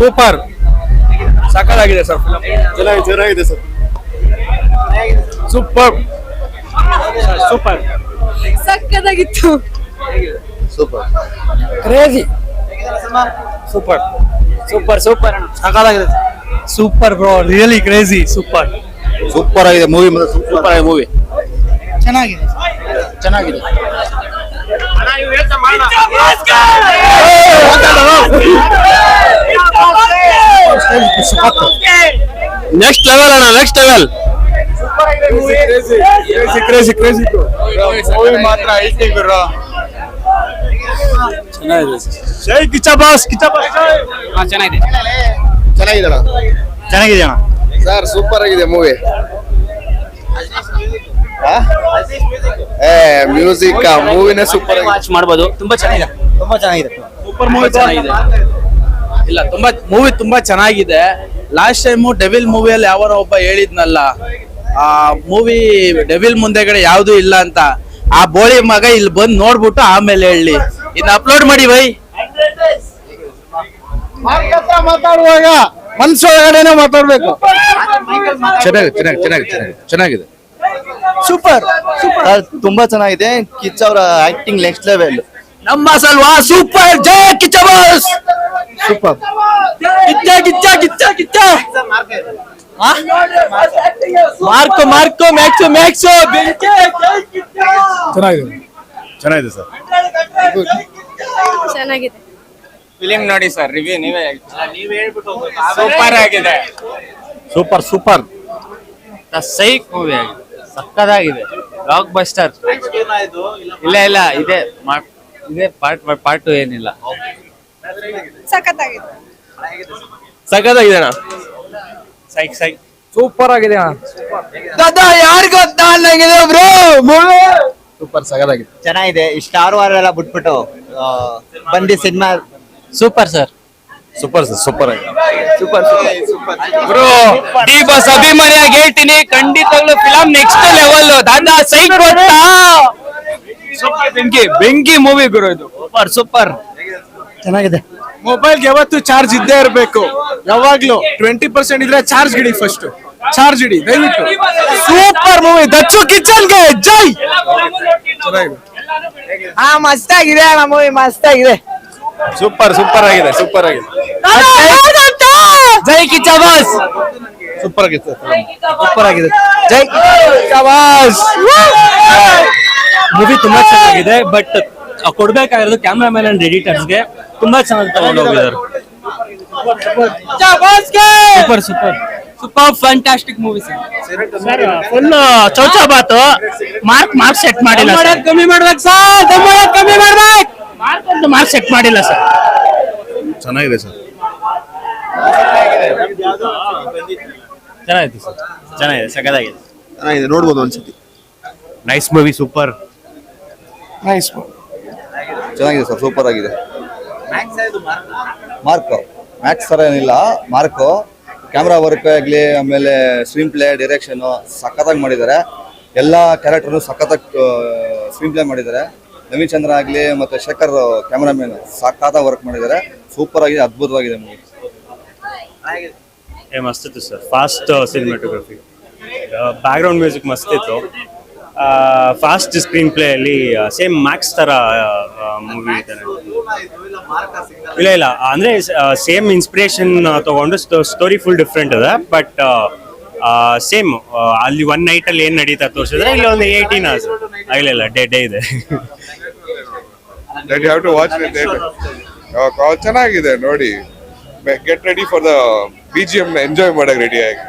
Super ಸಕ್ಕತ್ತಾಗಿದೆ sir ಚೆನ್ನಾಗಿದೆ sir. Super super ಸಕ್ಕತ್ತಾಗಿತ್ತು. Super. Crazy super super super ಸಕ್ಕತ್ತಾಗಿದೆ. Super bro, really crazy. Super super ಆಗಿದೆ movie. Super ಆಗಿದೆ ಮೂವಿ. ಚೆನ್ನಾಗಿದೆ ಚೆನ್ನಾಗಿದೆ. ನೆಕ್ಸ್ಟ್ ಲೆವೆಲ್ ಅಣ್ಣ, next level. Crazy crazy movie ಮಾತ್ರ ಐತಿ ಗುರು. ಚೆನ್ನಾಗಿದೆ. ಜೈ ಕಿಚ್ಚ ಬಾಸ್, ಕಿಚ್ಚ ಬಾಸ್. ಚೆನ್ನಾಗಿದೆ ಚೆನ್ನಾಗಿದೆ ಅಣ್ಣ. ಚೆನ್ನಾಗಿದೆ ಅಣ್ಣ. ಸರ್ ಸೂಪರ್ ಆಗಿದೆ ಮೂವಿ. ಮ್ಯೂಸಿಕ್ ಮೂವಿನೇ ಸೂಪರ್ ಆಗಿದೆ. ವಾಚ್ ಮಾಡಬಹುದು. ತುಂಬಾ ಚೆನ್ನಾಗಿದೆ. ತುಂಬಾ ಚೆನ್ನಾಗಿದೆ. ಸೂಪರ್ ಮೂವಿ ಚೆನ್ನಾಗಿದೆ. ಇಲ್ಲ ಮೂವಿ ತುಂಬಾ ಚೆನ್ನಾಗಿದೆ. ಲಾಸ್ಟ್ ಟೈಮ್ ಡೆವಿಲ್ ಮೂವಿಯಲ್ಲಿ ಯಾವನೋ ಒಬ್ಬ ಹೇಳಿದ್ನಲ್ಲ, ಆ ಮೂವಿ ಡೆವಿಲ್ ಮುಂದೆಗಡೆ ಯಾವ್ದು ಇಲ್ಲ ಅಂತ. ಆ ಬೋಳಿ ಮಗ ಇಲ್ಲಿ ಬಂದ್ ನೋಡ್ಬಿಟ್ಟು ಆಮೇಲೆ ಹೇಳಿ. ಇನ್ನು ಅಪ್ಲೋಡ್ ಮಾಡಿ ಬೈ. ಮಾತಾಡುವಾಗ ಮನ್ಸೊಳಗಡೆನೆ ಮಾತಾಡ್ಬೇಕು. ಚೆನ್ನಾಗಿದೆ. ಸೂಪರ್ ಸೂಪರ್ ತುಂಬಾ ಚೆನ್ನಾಗಿದೆ. ಕಿಚ್ಚ ಅವರ ಆಕ್ಟಿಂಗ್ ನೆಕ್ಸ್ಟ್ ಲೆವೆಲ್. ನಮ್ಮ ಸಲ್ವಾ ಸೂಪರ್. ಜೈ Kichcha boss. Super. Kichcha Kichcha Kichcha Kichcha. Marco Marco ಮ್ಯಾಕ್ಸೋ ಮ್ಯಾಕ್ಸೋ. ಚೆನ್ನಾಗಿದೆ ಸರ್. ಚೆನ್ನಾಗಿದೆ. ಫಿಲಿಂ ನೋಡಿ ಸರ್, ರಿವ್ಯೂ ನೀವೇ ಹೇಳ್ಬಿಟ್ಟು. ಸೂಪರ್ ಆಗಿದೆ. Super super. ಸೈಕ್ ಮೂವಿ ಆಗಿದೆ. ಸಕ್ಕತ್ತಾಗಿದೆ. Blockbuster. ಇಲ್ಲ ಇಲ್ಲ ಇದೆ ಪಾರ್ಟ್ ಏನಿಲ್ಲ. ಸಕ್ಕತ್ತಾಗಿದೆ. ಸಕ್ಕತ್ತಾಗಿದೆ ಅಣ್ಣ. ಸೈಕ್ ಸೈಕ್ ಸೂಪರ್ ಆಗಿದೆ ಅಣ್ಣ. ದಾದಾ ಯಾರು ಗೊತ್ತಾ ನಂಗಿದೆ ಬ್ರೋ ಮೂವಿ. ಸೂಪರ್ ಸಗದಾಗಿದೆ. ಚೆನ್ನಾಗಿದೆ. ಈ ಸ್ಟಾರ್ ವಾರ್ ಎಲ್ಲ ಬಿಟ್ಬಿಟ್ಟು ಬಂದಿ cinema super sir. Super sir super ಆಗಿದೆ. ಬ್ರೋ ಡಿ ಬಾಸ್ ಅಭಿಮಾನಿಯಾಗಿ ಹೇಳ್ತೀನಿ, ಖಂಡಿತವಾಗ್ಲೂ ಫಿಲಂ ನೆಕ್ಸ್ಟ್ ಲೆವೆಲ್. ದಾದಾ ಸೈಕ್ ಗೊತ್ತಾ. ಬೆಂಕಿ ಬೆಂಕಿ ಮೂವಿ ಗುರು ಇದು. ಸೂಪರ್ ಸೂಪರ್ ಚೆನ್ನಾಗಿದೆ. ಮೊಬೈಲ್ಗೆ ಯಾವತ್ತು ಚಾರ್ಜ್ ಇದ್ದೇ ಇರಬೇಕು. ಯಾವಾಗ್ಲೂ 20% ಇದ್ರೆ ಚಾರ್ಜ್ ಇಡಿ. ಫಸ್ಟ್ ಚಾರ್ಜ್ ಇಡಿ ದಯವಿಟ್ಟು. Super movie. ದಚ್ಚು ಕಿಚನ್ಗೆ ಜೈ. ಮಸ್ತ್ ಆಗಿದೆ ಅಣ್ಣ ಮೂವಿ, ಮಸ್ತ್ ಆಗಿದೆ. ಸೂಪರ್ ಸೂಪರ್ ಆಗಿದೆ. ಸೂಪರ್ ಆಗಿದೆ. ಜೈ ಕಿಚ್ಚ ಬಾಸ್. ಸೂಪರ್ ಆಗಿದೆ. ಸೂಪರ್ ಆಗಿದೆ. ಜೈ ಕಿಚ್ಚ ಬಾಸ್. ಮೂವಿ ತುಂಬಾ ಚೆನ್ನಾಗಿದೆ. ಬಟ್ ಕೊಡ್ಬೇಕಾಗಿರೋದು ಕ್ಯಾಮ್ರಾಮನ್ ಅಂಡ್ ಎಡಿಟರ್ಸ್ಗೆ. ತುಂಬಾ ಚೆನ್ನಾಗಿ ತಗೊಂಡು ಹೋಗಿದ್ದಾರೆ. Super super super fantastic movie sir. Full ಚೌಚಾ ಬಾತು. ಮಾರ್ಕ್ ಸೆಟ್ ಮಾಡಿಲ್ಲ. ಕಮ್ಮಿ ಮಾಡ್ಬೇಕು ಸರ್. ಕಮ್ಮಿ ಮಾಡ್ಬೇಕು. ಮಾರ್ಕ್ ಸೆಟ್ ಮಾಡಿಲ್ಲ ಸರ್. ಚೆನ್ನಾಗಿದೆ ಸರ್. ಚೆನ್ನಾಗಿದೆ ಸರ್. ಚೆನ್ನಾಗಿದೆ. ಸಕ್ಕತ್ತಾಗಿದೆ. ಚೆನ್ನಾಗಿದೆ. ನೋಡ್ಬೋದು ಒಂದ್ಸತಿ. Nice movie. Super nice. ಚೆನ್ನಾಗಿದೆ ಸರ್. ಸೂಪರ್ ಆಗಿದೆ. ಮಾರ್ಕೋ ಮ್ಯಾಕ್ಸ್ ತರ ಏನಿಲ್ಲ. ಮಾರ್ಕೋ ಕ್ಯಾಮ್ರಾ ವರ್ಕ್ ಆಗ್ಲಿ, ಆಮೇಲೆ ಸ್ಕ್ರೀನ್ ಪ್ಲೇ, ಡೈರೆಕ್ಷನ್ ಸಖತ್ತಾಗಿ ಮಾಡಿದ್ದಾರೆ. ಎಲ್ಲ ಕ್ಯಾರೆಕ್ಟರ್ನು ಸಖತ್ತಾಗಿ ಸ್ಕ್ರೀನ್ ಪ್ಲೇ ಮಾಡಿದ್ದಾರೆ. ನವೀನ್ ಚಂದ್ರ ಆಗ್ಲಿ ಮತ್ತೆ ಶೇಖರ್ ಕ್ಯಾಮ್ರಾಮನ್ ಸಖತ್ತಾಗಿ ವರ್ಕ್ ಮಾಡಿದ್ದಾರೆ. ಸೂಪರ್ ಆಗಿದೆ. ಅದ್ಭುತವಾಗಿದೆ ಮೂವಿ. ಮಸ್ತ್ ಇತ್ತು sir. Fast cinematography, background music ಮಸ್ತ್ ಇತ್ತು. ಫಾಸ್ಟ್ ಸ್ಕ್ರೀನ್ ಪ್ಲೇ ಅಲ್ಲಿ ಸೇಮ್ ಮ್ಯಾಕ್ಸ್ ತರ ಮೂವಿ ಇದೆ. ಇಲ್ಲ ಅಂದ್ರೆ ಸೇಮ್ ಇನ್ಸ್ಪಿರೇಷನ್ ತಗೊಂಡು ಸ್ಟೋರಿ ಫುಲ್ ಡಿಫ್ರೆಂಟ್ ಇದೆ. ಬಟ್ ಸೇಮ್ ಅಲ್ಲಿ ಒನ್ ನೈಟ್ ಅಲ್ಲಿ ಏನ್ ನಡೀತಾ ತೋರಿಸಿದ್ರೆ ಇಲ್ಲಿ ಒಂದು 18 hours ಇಲ್ಲ ಡೇ ಇದೆ. ಚೆನ್ನಾಗಿದೆ ನೋಡಿ. Get ready for the BGM enjoy ಮಾಡಕ್ ರೆಡಿ ಆಗಿ.